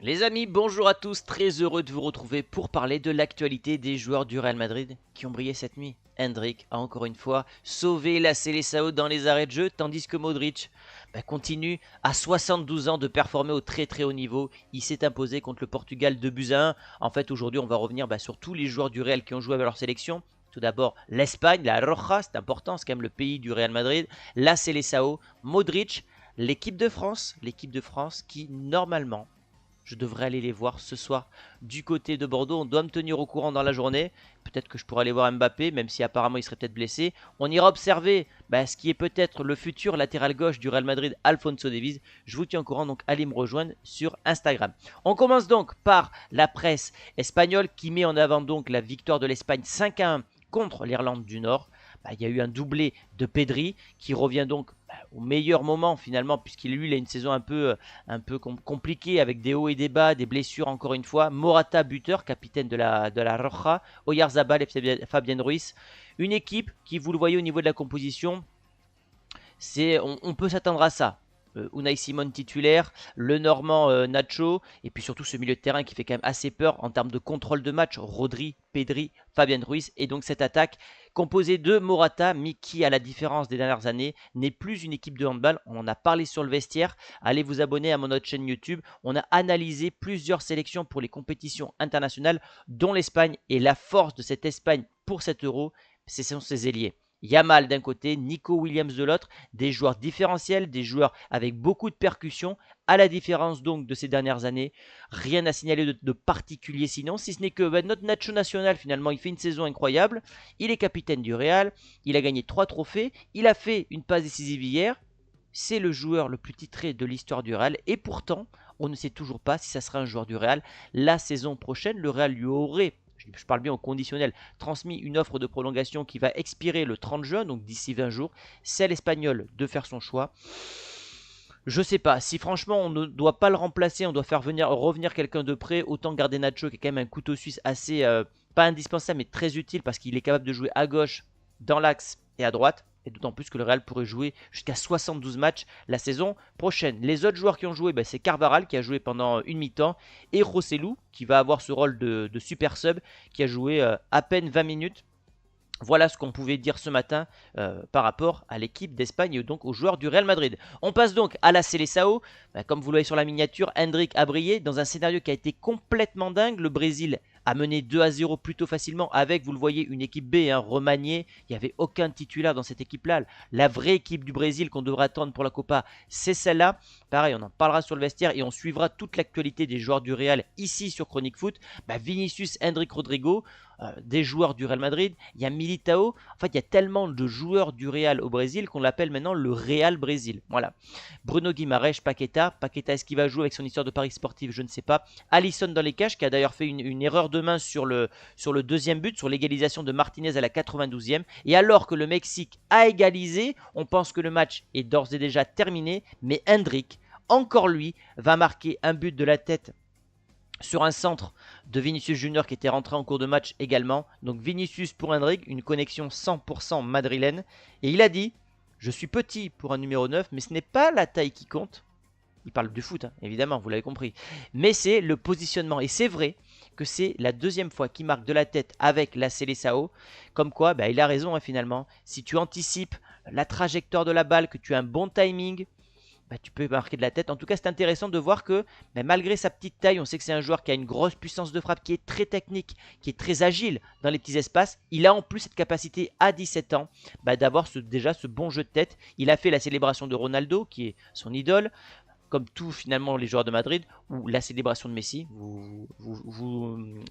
Les amis, bonjour à tous, très heureux de vous retrouver pour parler de l'actualité des joueurs du Real Madrid qui ont brillé cette nuit. Hendrik a encore une fois sauvé la Seleção dans les arrêts de jeu, tandis que Modric continue à 72 ans de performer au très haut niveau. Il s'est imposé contre le Portugal 2-1. En fait, aujourd'hui, on va revenir sur tous les joueurs du Real qui ont joué avec leur sélection. Tout d'abord, l'Espagne, la Roja, c'est important, c'est quand même le pays du Real Madrid. La Seleção, Modric, l'équipe de France qui, normalement, je devrais aller les voir ce soir du côté de Bordeaux. On doit me tenir au courant dans la journée. Peut-être que je pourrais aller voir Mbappé, même si apparemment il serait peut-être blessé. On ira observer ce qui est peut-être le futur latéral gauche du Real Madrid, Alphonso Davies. Je vous tiens au courant, donc allez me rejoindre sur Instagram. On commence donc par la presse espagnole qui met en avant donc la victoire de l'Espagne 5-1 contre l'Irlande du Nord. Il y a eu un doublé de Pedri qui revient donc au meilleur moment finalement, puisqu'il a une saison un peu compliquée avec des hauts et des bas, des blessures encore une fois. Morata buteur, capitaine de la Roja, Oyarzabal et Fabien Ruiz. Une équipe qui, vous le voyez au niveau de la composition, on peut s'attendre à ça. Unai Simon titulaire, le Normand Nacho, et puis surtout ce milieu de terrain qui fait quand même assez peur en termes de contrôle de match, Rodri, Pedri, Fabien Ruiz, et donc cette attaque composée de Morata, mais qui, à la différence des dernières années, n'est plus une équipe de handball. On en a parlé sur le vestiaire, allez vous abonner à notre chaîne YouTube. On a analysé plusieurs sélections pour les compétitions internationales, dont l'Espagne, et la force de cette Espagne pour cet Euro, ce sont ses ailiers. Yamal d'un côté, Nico Williams de l'autre, des joueurs différentiels, des joueurs avec beaucoup de percussions, à la différence donc de ces dernières années. Rien à signaler de particulier sinon, si ce n'est que notre Nacho national finalement, il fait une saison incroyable, il est capitaine du Real, il a gagné 3 trophées, il a fait une passe décisive hier, c'est le joueur le plus titré de l'histoire du Real, et pourtant, on ne sait toujours pas si ça sera un joueur du Real. La saison prochaine, le Real lui aurait, je parle bien au conditionnel, transmis une offre de prolongation qui va expirer le 30 juin, donc d'ici 20 jours. C'est à l'Espagnol de faire son choix. Je sais pas, si franchement on ne doit pas le remplacer, on doit faire revenir quelqu'un de près, autant garder Nacho qui est quand même un couteau suisse assez, pas indispensable mais très utile parce qu'il est capable de jouer à gauche, dans l'axe et à droite. Et d'autant plus que le Real pourrait jouer jusqu'à 72 matchs la saison prochaine. Les autres joueurs qui ont joué, c'est Carvaral qui a joué pendant une mi-temps et Rossellou qui va avoir ce rôle de super sub qui a joué à peine 20 minutes. Voilà ce qu'on pouvait dire ce matin par rapport à l'équipe d'Espagne et donc aux joueurs du Real Madrid. On passe donc à la Seleção. Comme vous le voyez sur la miniature, Hendrik a brillé dans un scénario qui a été complètement dingue. Le Brésil a mené 2-0 plutôt facilement avec, vous le voyez, une équipe B remaniée. Il n'y avait aucun titulaire dans cette équipe-là. La vraie équipe du Brésil qu'on devrait attendre pour la Copa, c'est celle-là. Pareil, on en parlera sur le vestiaire et on suivra toute l'actualité des joueurs du Real ici sur Chronique Foot. Vinicius, Hendrik, Rodrigo, des joueurs du Real Madrid. Il y a Militao. En fait, il y a tellement de joueurs du Real au Brésil qu'on l'appelle maintenant le Real Brésil. Voilà. Bruno Guimaraes, Paqueta. Paqueta, est-ce qu'il va jouer avec son histoire de paris sportif? Je ne sais pas. Alisson dans les cages, qui a d'ailleurs fait une erreur de main sur le deuxième but, sur l'égalisation de Martinez à la 92e. Et alors que le Mexique a égalisé, on pense que le match est d'ores et déjà terminé. Mais Hendrik, encore lui, va marquer un but de la tête sur un centre de Vinicius Junior qui était rentré en cours de match également. Donc Vinicius pour Hendrik, une connexion 100% madrilène. Et il a dit, je suis petit pour un numéro 9, mais ce n'est pas la taille qui compte. Il parle du foot, évidemment, vous l'avez compris. Mais c'est le positionnement. Et c'est vrai que c'est la deuxième fois qu'il marque de la tête avec la Seleção. Comme quoi, il a raison finalement. Si tu anticipes la trajectoire de la balle, que tu as un bon timing, tu peux marquer de la tête. En tout cas, c'est intéressant de voir que malgré sa petite taille, on sait que c'est un joueur qui a une grosse puissance de frappe, qui est très technique, qui est très agile dans les petits espaces. Il a en plus cette capacité à 17 ans d'avoir déjà ce bon jeu de tête. Il a fait la célébration de Ronaldo, qui est son idole, comme tous finalement les joueurs de Madrid, ou la célébration de Messi, vous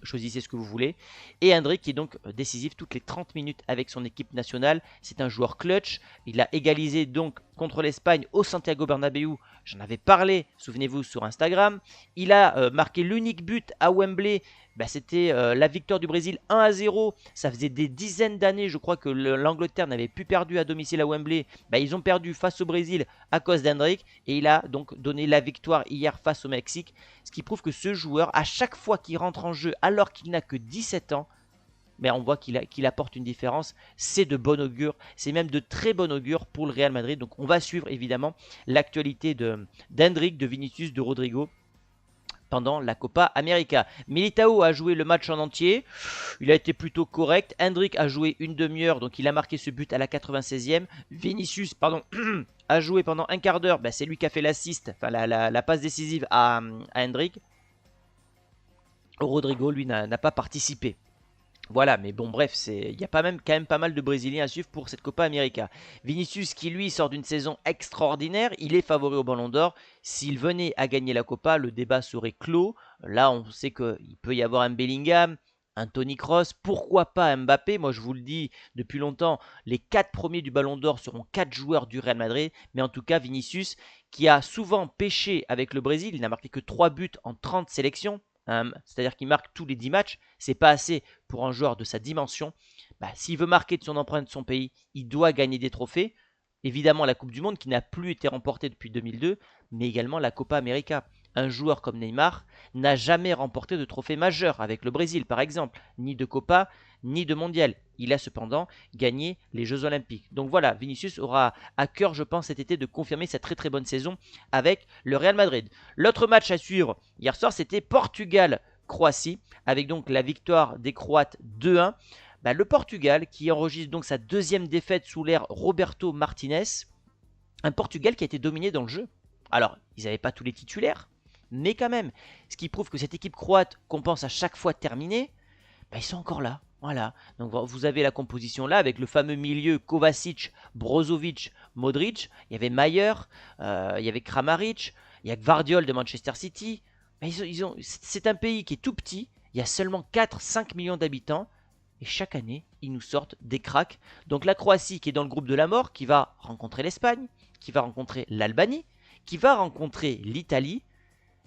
choisissez ce que vous voulez. Et Hendrik qui est donc décisif toutes les 30 minutes avec son équipe nationale. C'est un joueur clutch, il a égalisé donc contre l'Espagne au Santiago Bernabéu, j'en avais parlé, souvenez-vous sur Instagram. Il a marqué l'unique but à Wembley, c'était la victoire du Brésil 1-0. Ça faisait des dizaines d'années, je crois, que l'Angleterre n'avait plus perdu à domicile à Wembley. Ils ont perdu face au Brésil à cause d'Hendrik. Et il a donc donné la victoire hier face au Mexique. Ce qui prouve que ce joueur, à chaque fois qu'il rentre en jeu, alors qu'il n'a que 17 ans, on voit qu'il apporte une différence. C'est de bon augure, c'est même de très bon augure pour le Real Madrid. Donc on va suivre évidemment l'actualité d'Hendrik, de Vinicius, de Rodrigo pendant la Copa América. Militao a joué le match en entier, il a été plutôt correct. Hendrick a joué une demi-heure, donc il a marqué ce but à la 96e. Vinicius, pardon, a joué pendant un quart d'heure, c'est lui qui a fait l'assist, enfin la passe décisive à Hendrick. Rodrigo, lui, n'a pas participé. Voilà, mais bon, bref, il y a quand même pas mal de Brésiliens à suivre pour cette Copa América. Vinicius, qui lui sort d'une saison extraordinaire, il est favori au Ballon d'Or. S'il venait à gagner la Copa, le débat serait clos. Là, on sait qu'il peut y avoir un Bellingham, un Toni Kroos, pourquoi pas un Mbappé. Moi, je vous le dis depuis longtemps, les 4 premiers du Ballon d'Or seront 4 joueurs du Real Madrid. Mais en tout cas, Vinicius, qui a souvent pêché avec le Brésil, il n'a marqué que 3 buts en 30 sélections. C'est-à-dire qu'il marque tous les 10 matchs, c'est pas assez pour un joueur de sa dimension. S'il veut marquer de son empreinte de son pays, il doit gagner des trophées. Évidemment la Coupe du Monde qui n'a plus été remportée depuis 2002, mais également la Copa América. Un joueur comme Neymar n'a jamais remporté de trophée majeur avec le Brésil par exemple, ni de Copa, ni de Mondial. Il a cependant gagné les Jeux Olympiques. Donc voilà, Vinicius aura à cœur, je pense, cet été de confirmer sa très très bonne saison avec le Real Madrid. L'autre match à suivre hier soir, c'était Portugal-Croatie, avec donc la victoire des Croates 2-1. Le Portugal qui enregistre donc sa deuxième défaite sous l'ère Roberto Martinez. Un Portugal qui a été dominé dans le jeu. Alors, ils n'avaient pas tous les titulaires, mais quand même, ce qui prouve que cette équipe croate qu'on pense à chaque fois terminée, ils sont encore là. Voilà, donc vous avez la composition là avec le fameux milieu Kovacic, Brozovic, Modric. Il y avait Mayer, il y avait Kramaric, il y a Gvardiol de Manchester City. C'est un pays qui est tout petit, il y a seulement 4-5 millions d'habitants. Et chaque année, ils nous sortent des cracks. Donc la Croatie qui est dans le groupe de la mort, qui va rencontrer l'Espagne, qui va rencontrer l'Albanie, qui va rencontrer l'Italie.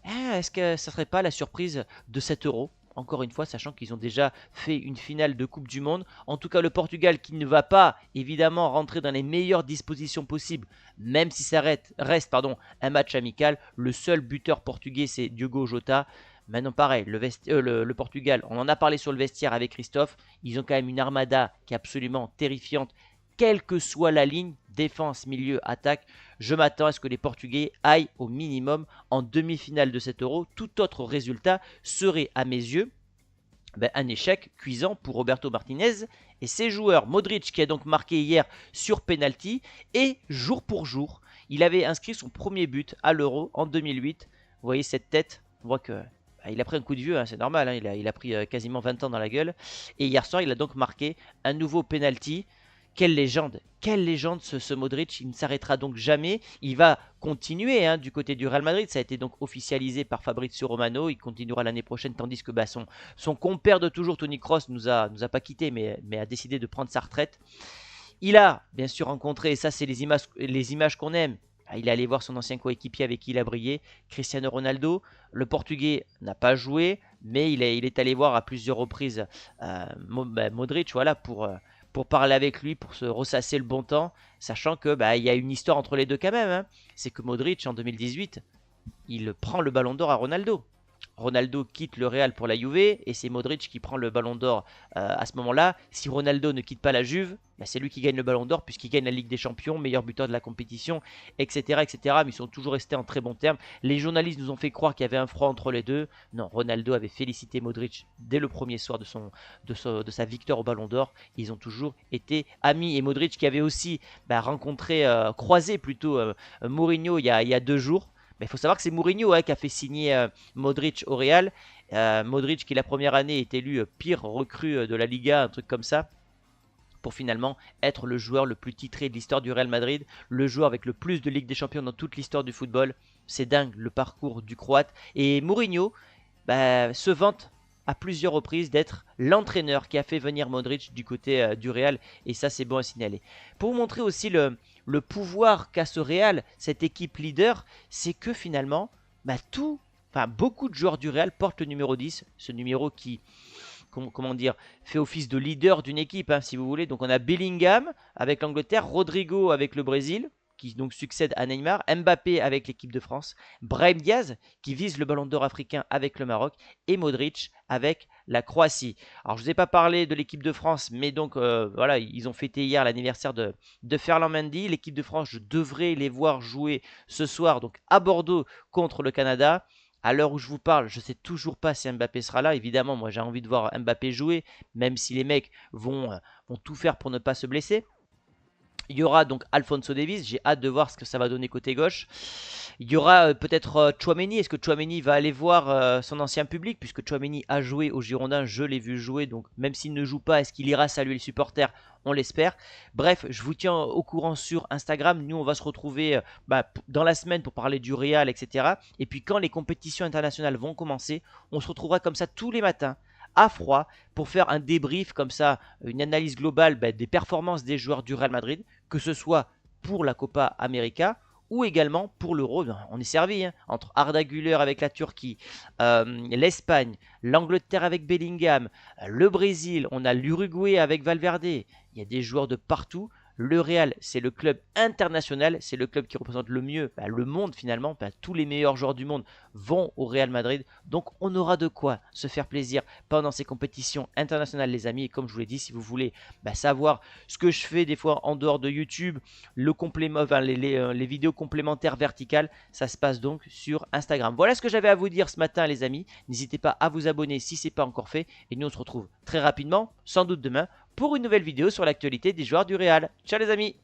Est-ce que ça serait pas la surprise de cet Euro? Encore une fois, sachant qu'ils ont déjà fait une finale de Coupe du Monde. En tout cas, le Portugal qui ne va pas, évidemment, rentrer dans les meilleures dispositions possibles, même si ça reste un match amical. Le seul buteur portugais, c'est Diogo Jota. Maintenant, pareil, le Portugal, on en a parlé sur le vestiaire avec Christophe. Ils ont quand même une armada qui est absolument terrifiante, quelle que soit la ligne, défense, milieu, attaque. Je m'attends à ce que les Portugais aillent au minimum en demi-finale de cet Euro. Tout autre résultat serait, à mes yeux, un échec cuisant pour Roberto Martinez et ses joueurs. Modric qui a donc marqué hier sur penalty et jour pour jour, il avait inscrit son premier but à l'Euro en 2008. Vous voyez cette tête, on voit que il a pris un coup de vieux, c'est normal, il a pris quasiment 20 ans dans la gueule. Et hier soir, il a donc marqué un nouveau penalty. Quelle légende ce Modric, il ne s'arrêtera donc jamais, il va continuer du côté du Real Madrid, ça a été donc officialisé par Fabrizio Romano, il continuera l'année prochaine tandis que son compère de toujours Toni Kroos nous a pas quitté mais a décidé de prendre sa retraite. Il a bien sûr rencontré, et ça c'est les images qu'on aime, il est allé voir son ancien coéquipier avec qui il a brillé, Cristiano Ronaldo. Le Portugais n'a pas joué, mais il est allé voir à plusieurs reprises Modric, voilà, pour parler avec lui, pour se ressasser le bon temps, sachant que il y a une histoire entre les deux quand même. C'est que Modric en 2018, il prend le Ballon d'Or à Ronaldo. Ronaldo quitte le Real pour la Juve et c'est Modric qui prend le Ballon d'Or à ce moment-là. Si Ronaldo ne quitte pas la Juve, c'est lui qui gagne le Ballon d'Or puisqu'il gagne la Ligue des Champions, meilleur buteur de la compétition, etc., etc. Mais ils sont toujours restés en très bons termes. Les journalistes nous ont fait croire qu'il y avait un froid entre les deux. Non, Ronaldo avait félicité Modric dès le premier soir de sa victoire au Ballon d'Or. Ils ont toujours été amis. Et Modric qui avait aussi croisé plutôt Mourinho il y a 2 jours. Mais il faut savoir que c'est Mourinho qui a fait signer Modric au Real. Modric qui la première année est élu pire recrue de la Liga, un truc comme ça, pour finalement être le joueur le plus titré de l'histoire du Real Madrid, le joueur avec le plus de Ligue des Champions dans toute l'histoire du football. C'est dingue le parcours du Croate. Et Mourinho se vante à plusieurs reprises d'être l'entraîneur qui a fait venir Modric du côté du Real, et ça c'est bon à signaler. Pour vous montrer aussi le pouvoir qu'a ce Real, cette équipe leader, c'est que finalement beaucoup de joueurs du Real portent le numéro 10, ce numéro qui fait office de leader d'une équipe, si vous voulez. Donc on a Bellingham avec l'Angleterre, Rodrigo avec le Brésil, qui donc succède à Neymar, Mbappé avec l'équipe de France, Brahim Diaz qui vise le Ballon d'Or africain avec le Maroc et Modric avec la Croatie. Alors je ne vous ai pas parlé de l'équipe de France, mais donc voilà, ils ont fêté hier l'anniversaire de Ferland Mendy. L'équipe de France, je devrais les voir jouer ce soir donc à Bordeaux contre le Canada. À l'heure où je vous parle, je ne sais toujours pas si Mbappé sera là. Évidemment, moi j'ai envie de voir Mbappé jouer, même si les mecs vont tout faire pour ne pas se blesser. Il y aura donc Alphonso Davies, j'ai hâte de voir ce que ça va donner côté gauche. Il y aura peut-être Tchouaméni, est-ce que Tchouaméni va aller voir son ancien public, puisque Tchouaméni a joué au Girondins, je l'ai vu jouer, donc même s'il ne joue pas, est-ce qu'il ira saluer les supporters? On l'espère. Bref, je vous tiens au courant sur Instagram, nous on va se retrouver dans la semaine pour parler du Real, etc. Et puis quand les compétitions internationales vont commencer, on se retrouvera comme ça tous les matins à froid pour faire un débrief comme ça, une analyse globale des performances des joueurs du Real Madrid, que ce soit pour la Copa América ou également pour l'Euro. On est servi entre Arda Güler avec la Turquie, l'Espagne, l'Angleterre avec Bellingham, le Brésil, on a l'Uruguay avec Valverde. Il y a des joueurs de partout. Le Real, c'est le club international, c'est le club qui représente le mieux le monde finalement. Tous les meilleurs joueurs du monde vont au Real Madrid. Donc on aura de quoi se faire plaisir pendant ces compétitions internationales les amis. Et comme je vous l'ai dit, si vous voulez savoir ce que je fais des fois en dehors de YouTube, le complément, les vidéos complémentaires verticales, ça se passe donc sur Instagram. Voilà ce que j'avais à vous dire ce matin les amis. N'hésitez pas à vous abonner si ce n'est pas encore fait. Et nous on se retrouve très rapidement, sans doute demain, pour une nouvelle vidéo sur l'actualité des joueurs du Real. Ciao les amis!